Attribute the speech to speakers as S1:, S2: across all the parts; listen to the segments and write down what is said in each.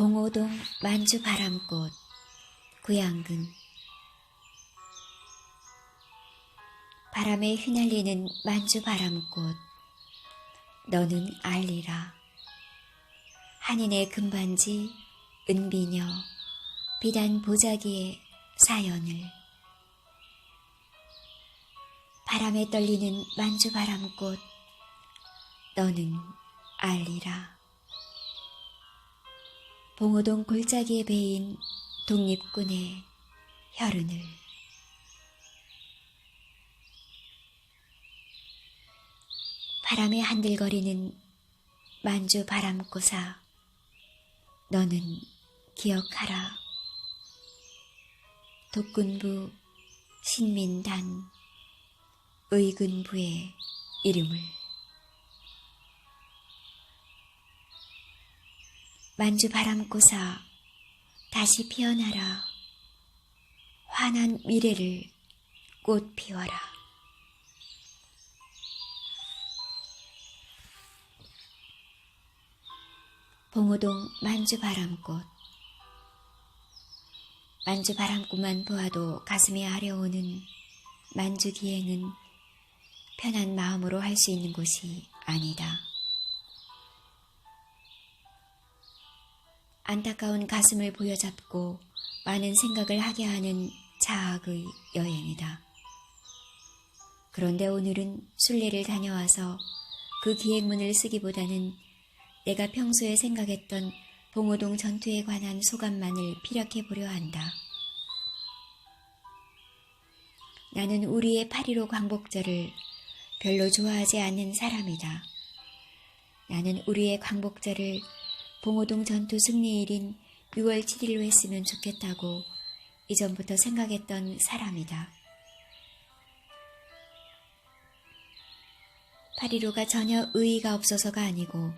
S1: 봉오동 만주바람꽃 구양근. 바람에 휘날리는 만주바람꽃, 너는 알리라. 한인의 금반지 은비녀 비단 보자기의 사연을. 바람에 떨리는 만주바람꽃, 너는 알리라. 봉오동 골짜기에 베인 독립군의 혈흔을. 바람에 한들거리는 만주 바람꽃아, 너는 기억하라. 독군부 신민단 의군부의 이름을. 만주 바람꽃아, 다시 피어나라. 환한 미래를 꽃 피워라. 봉오동 만주바람꽃. 만주바람꽃만 보아도 가슴이 아려오는 만주기행은 편한 마음으로 할 수 있는 곳이 아니다. 안타까운 가슴을 부여잡고 많은 생각을 하게 하는 자학의 여행이다. 그런데 오늘은 순례를 다녀와서 그 기행문을 쓰기보다는 내가 평소에 생각했던 봉오동 전투에 관한 소감만을 피력해 보려 한다. 나는 우리의 8.15 광복절을 별로 좋아하지 않는 사람이다. 나는 우리의 광복절을 봉오동 전투 승리일인 6월 7일로 했으면 좋겠다고 이전부터 생각했던 사람이다. 8.15가 전혀 의의가 없어서가 아니고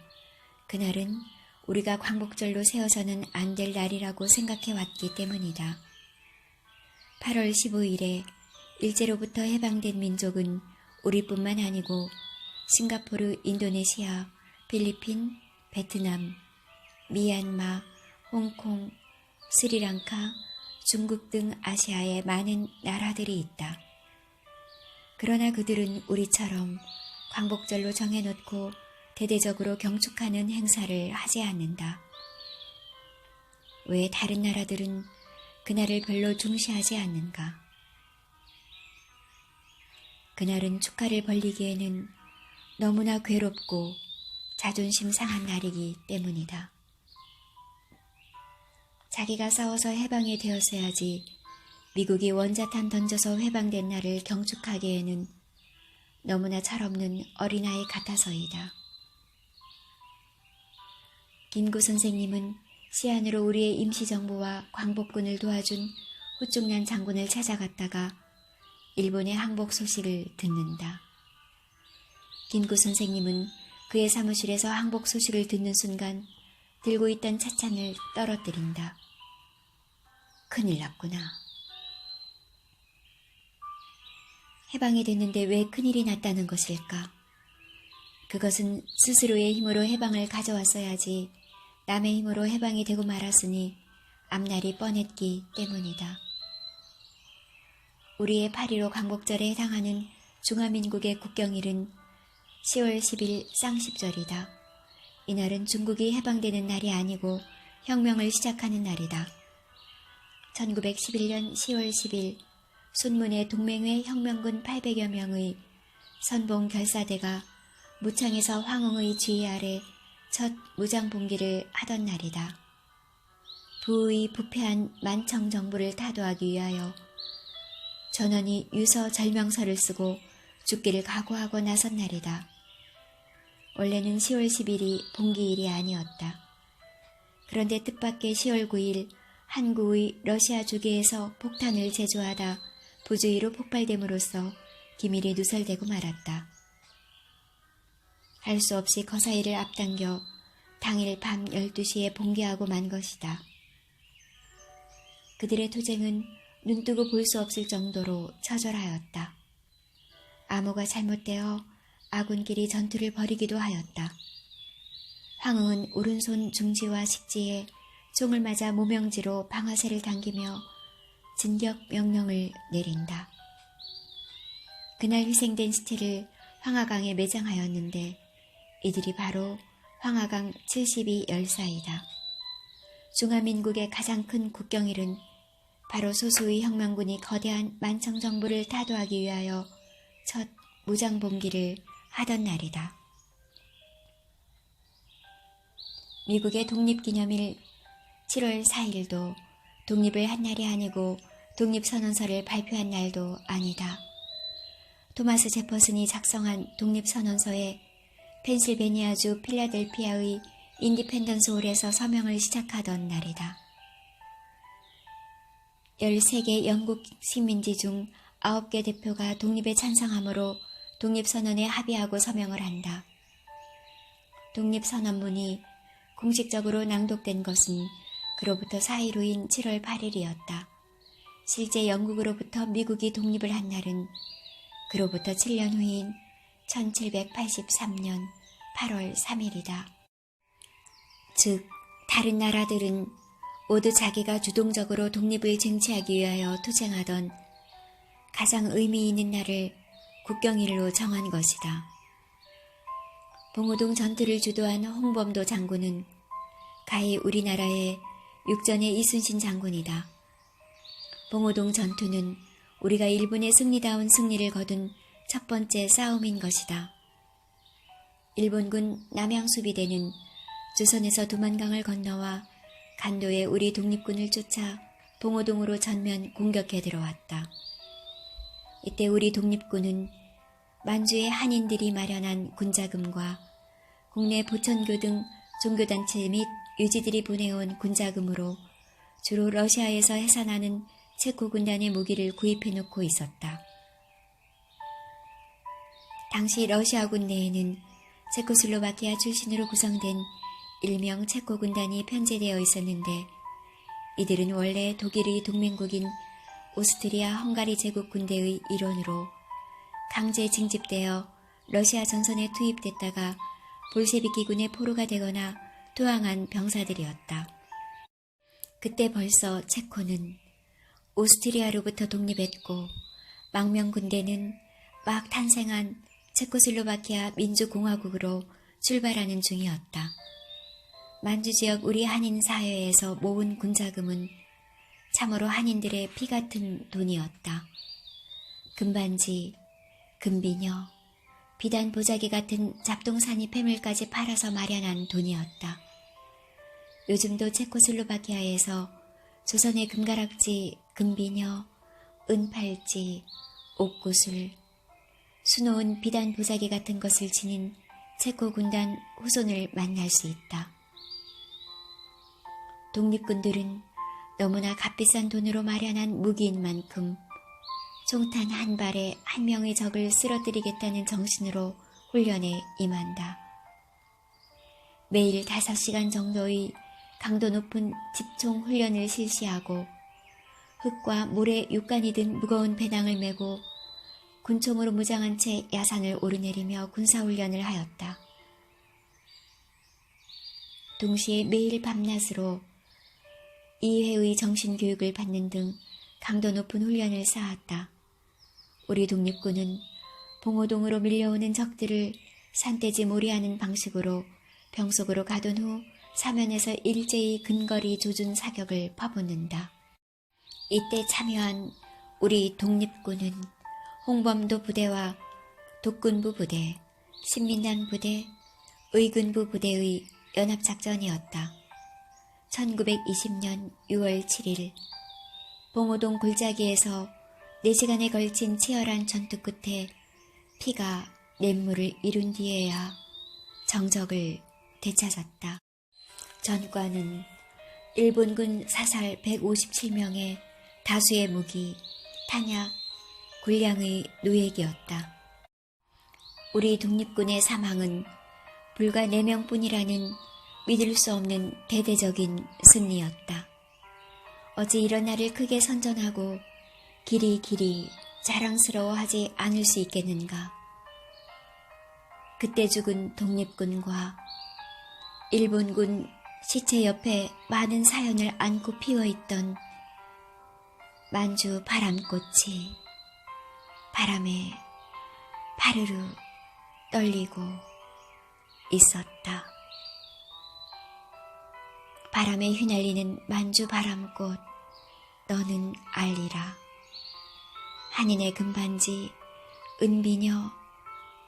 S1: 그날은 우리가 광복절로 세워서는 안 될 날이라고 생각해왔기 때문이다. 8월 15일에 일제로부터 해방된 민족은 우리뿐만 아니고 싱가포르, 인도네시아, 필리핀, 베트남, 미얀마, 홍콩, 스리랑카, 중국 등 아시아의 많은 나라들이 있다. 그러나 그들은 우리처럼 광복절로 정해놓고 대대적으로 경축하는 행사를 하지 않는다. 왜 다른 나라들은 그날을 별로 중시하지 않는가? 그날은 축하를 벌리기에는 너무나 괴롭고 자존심 상한 날이기 때문이다. 자기가 싸워서 해방이 되었어야지 미국이 원자탄 던져서 해방된 날을 경축하기에는 너무나 철없는 어린아이 같아서이다. 김구 선생님은 시안으로 우리의 임시정부와 광복군을 도와준 후중난 장군을 찾아갔다가 일본의 항복 소식을 듣는다. 김구 선생님은 그의 사무실에서 항복 소식을 듣는 순간 들고 있던 찻잔을 떨어뜨린다. 큰일 났구나. 해방이 됐는데 왜 큰일이 났다는 것일까? 그것은 스스로의 힘으로 해방을 가져왔어야지 남의 힘으로 해방이 되고 말았으니 앞날이 뻔했기 때문이다. 우리의 8.15 광복절에 해당하는 중화민국의 국경일은 10월 10일 쌍십절이다. 이날은 중국이 해방되는 날이 아니고 혁명을 시작하는 날이다. 1911년 10월 10일 순문의 동맹회 혁명군 800여 명의 선봉 결사대가 무창에서 황흥의 지휘 아래 첫 무장봉기를 하던 날이다. 부의 부패한 만청 정부를 타도하기 위하여 전원이 유서 절명서를 쓰고 죽기를 각오하고 나선 날이다. 원래는 10월 10일이 봉기일이 아니었다. 그런데 뜻밖의 10월 9일 한국의 러시아 주계에서 폭탄을 제조하다 부주의로 폭발됨으로써 기밀이 누설되고 말았다. 할 수 없이 거사일을 앞당겨 당일 밤 12시에 봉기하고 만 것이다. 그들의 투쟁은 눈뜨고 볼 수 없을 정도로 처절하였다. 암호가 잘못되어 아군끼리 전투를 벌이기도 하였다. 황흥은 오른손 중지와 식지에 총을 맞아 모명지로 방아쇠를 당기며 진격 명령을 내린다. 그날 희생된 시체를 황하강에 매장하였는데 이들이 바로 황하강 72 열사이다. 중화민국의 가장 큰 국경일은 바로 소수의 혁명군이 거대한 만청정부를 타도하기 위하여 첫 무장봉기를 하던 날이다. 미국의 독립기념일 7월 4일도 독립을 한 날이 아니고 독립선언서를 발표한 날도 아니다. 토마스 제퍼슨이 작성한 독립선언서에 펜실베니아주 필라델피아의 인디펜던스 홀에서 서명을 시작하던 날이다. 13개 영국 식민지 중 9개 대표가 독립에 찬성함으로 독립선언에 합의하고 서명을 한다. 독립선언문이 공식적으로 낭독된 것은 그로부터 4일 후인 7월 8일이었다. 실제 영국으로부터 미국이 독립을 한 날은 그로부터 7년 후인 1783년 8월 3일이다. 즉, 다른 나라들은 모두 자기가 주동적으로 독립을 쟁취하기 위하여 투쟁하던 가장 의미 있는 날을 국경일로 정한 것이다. 봉오동 전투를 주도한 홍범도 장군은 가히 우리나라의 육전의 이순신 장군이다. 봉오동 전투는 우리가 일본의 승리다운 승리를 거둔 첫 번째 싸움인 것이다. 일본군 남양수비대는 조선에서 두만강을 건너와 간도에 우리 독립군을 쫓아 봉오동으로 전면 공격해 들어왔다. 이때 우리 독립군은 만주의 한인들이 마련한 군자금과 국내 보천교 등 종교단체 및 유지들이 보내온 군자금으로 주로 러시아에서 해산하는 체코 군단의 무기를 구입해 놓고 있었다. 당시 러시아군 내에는 체코슬로바키아 출신으로 구성된 일명 체코 군단이 편제되어 있었는데 이들은 원래 독일의 동맹국인 오스트리아 헝가리 제국 군대의 일원으로 강제 징집되어 러시아 전선에 투입됐다가 볼셰비키군의 포로가 되거나 투항한 병사들이었다. 그때 벌써 체코는 오스트리아로부터 독립했고 망명군대는 막 탄생한 체코슬로바키아 민주공화국으로 출발하는 중이었다. 만주 지역 우리 한인 사회에서 모은 군자금은 참으로 한인들의 피 같은 돈이었다. 금반지, 금비녀, 비단 보자기 같은 잡동사니 폐물까지 팔아서 마련한 돈이었다. 요즘도 체코슬로바키아에서 조선의 금가락지, 금비녀, 은팔찌, 옥구슬, 수놓은 비단 보자기 같은 것을 지닌 체코 군단 후손을 만날 수 있다. 독립군들은 너무나 값비싼 돈으로 마련한 무기인 만큼 총탄 한 발에 한 명의 적을 쓰러뜨리겠다는 정신으로 훈련에 임한다. 매일 5시간 정도의 강도 높은 집총 훈련을 실시하고 흙과 모래, 육간이 등 무거운 배낭을 메고 군총으로 무장한 채 야산을 오르내리며 군사훈련을 하였다. 동시에 매일 밤낮으로 2회의 정신교육을 받는 등 강도 높은 훈련을 쌓았다. 우리 독립군은 봉오동으로 밀려오는 적들을 산돼지 몰이하는 방식으로 병속으로 가둔 후 사면에서 일제히 근거리 조준 사격을 퍼붓는다. 이때 참여한 우리 독립군은 홍범도 부대와 독군부 부대, 신민당 부대, 의군부 부대의 연합작전이었다. 1920년 6월 7일 봉오동 골짜기에서 4시간에 걸친 치열한 전투 끝에 피가 냇물을 이룬 뒤에야 정적을 되찾았다. 전과는 일본군 사살 157명의 다수의 무기, 탄약, 군량의 노예기였다. 우리 독립군의 사망은 불과 4명뿐이라는 믿을 수 없는 대대적인 승리였다. 어찌 이런 날을 크게 선전하고 길이 자랑스러워하지 않을 수 있겠는가. 그때 죽은 독립군과 일본군 시체 옆에 많은 사연을 안고 피어있던 만주 바람꽃이 바람에 파르르 떨리고 있었다. 바람에 휘날리는 만주 바람꽃, 너는 알리라. 한인의 금반지, 은비녀,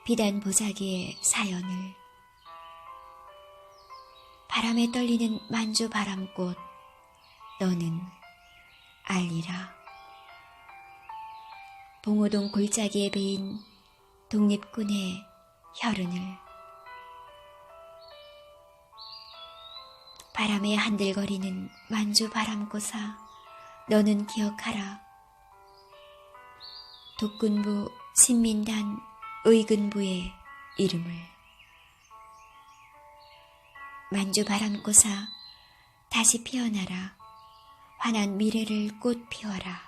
S1: 비단 보자기의 사연을. 바람에 떨리는 만주 바람꽃, 너는 알리라. 봉오동 골짜기에 베인 독립군의 혈흔을. 바람에 한들거리는 만주 바람꽃아, 너는 기억하라. 독군부 신민단 의근부의 이름을. 만주 바람꽃아, 다시 피어나라. 환한 미래를 꽃 피워라.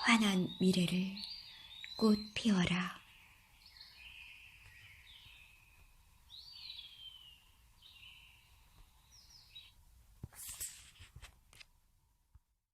S1: 환한 미래를 꽃 피워라.